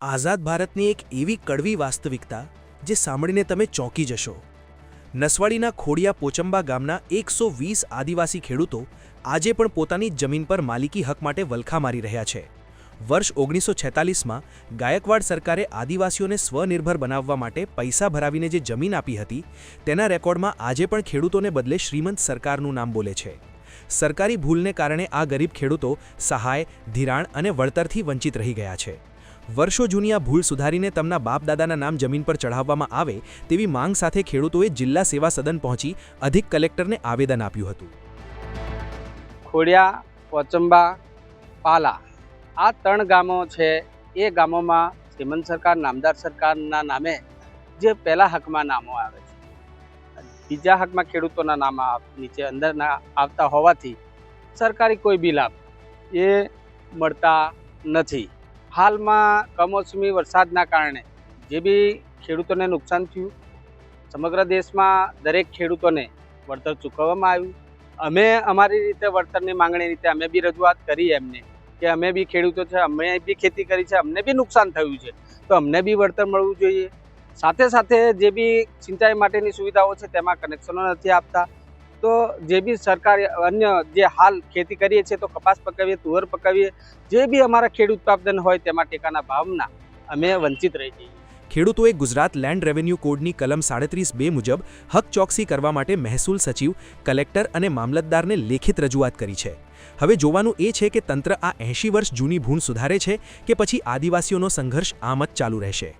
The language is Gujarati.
આઝાદ ભારતની એક એવી કડવી વાસ્તવિકતા જે સાંભળીને તમે ચોંકી જશો। નસવાડીના ખોડિયા પોચંબા ગામના 120 આદિવાસી ખેડૂતો આજે પણ પોતાની જમીન પર માલિકી હક માટે વલખા મારી રહ્યા છે। વર્ષ 1946માં ગાયકવાડ સરકારે આદિવાસીઓને સ્વનિર્ભર બનાવવા માટે પૈસા ભરાવીને જે જમીન આપી હતી તેના રેકોર્ડમાં આજે પણ ખેડૂતોને બદલે શ્રીમંત સરકારનું નામ બોલે છે। સરકારી ભૂલને કારણે આ ગરીબ ખેડૂતો સહાય, ધિરાણ અને વળતરથી વંચિત રહી ગયા છે। વર્ષો જૂની આ ભૂલ સુધારીને તેમના બાપ દાદાના નામ જમીન પર ચઢાવવામાં આવે તેવી માંગ સાથે ખેડૂતોએ જિલ્લા સેવા સદન પહોંચી અધિક કલેક્ટરને આવેદન આપ્યું હતું। ખોડિયા, પોચંબા, પાલા આ 3 ગામો છે। એ ગામોમાં શ્રીમંત સરકાર, નામદાર સરકારના નામે જે પહેલા હકમાં નામો આવે છે, બીજા હકમાં ખેડૂતોના નામ નીચે અંદરના આવતા હોવાથી સરકારી કોઈ બી લાભ એ મળતા નથી। હાલમાં કમોસમી વરસાદના કારણે જે બી ખેડૂતોને નુકસાન થયું, સમગ્ર દેશમાં દરેક ખેડૂતોને વળતર ચૂકવવામાં આવ્યું। અમે અમારી રીતે વળતરની માંગણી રીતે અમે બી રજૂઆત કરી એમને કે અમે બી ખેડૂતો છે, અમે બી ખેતી કરી છે, અમને બી નુકસાન થયું છે તો અમને બી વળતર મળવું જોઈએ। સાથે સાથે જે બી સિંચાઈ માટેની સુવિધાઓ છે તેમાં કનેક્શનો નથી આપતા, તો જે બી સરકાર અન્ય જે હાલ ખેતી કરીએ છીએ તો કપાસ પકાવીએ, તુવર પકાવીએ, જે બી અમારા ખેડૂત ઉત્પાદન હોય તેમાં ટેકાના ભાવના અમે વંચિત રહી જઈએ। ખેડૂતોએ ગુજરાત લેન્ડ રેવન્યુ કોડની કલમ 37(2) મુજબ હક ચોકસી કરવા માટે મહેસૂલ સચિવ, કલેક્ટર અને મામલતદારને લેખિત રજૂઆત કરી છે। હવે જોવાનું એ છે કે તંત્ર આ 80 વર્ષ જૂની ભૂલ સુધારે છે કે પછી આદિવાસીઓનો સંઘર્ષ આમ જ ચાલુ રહેશે।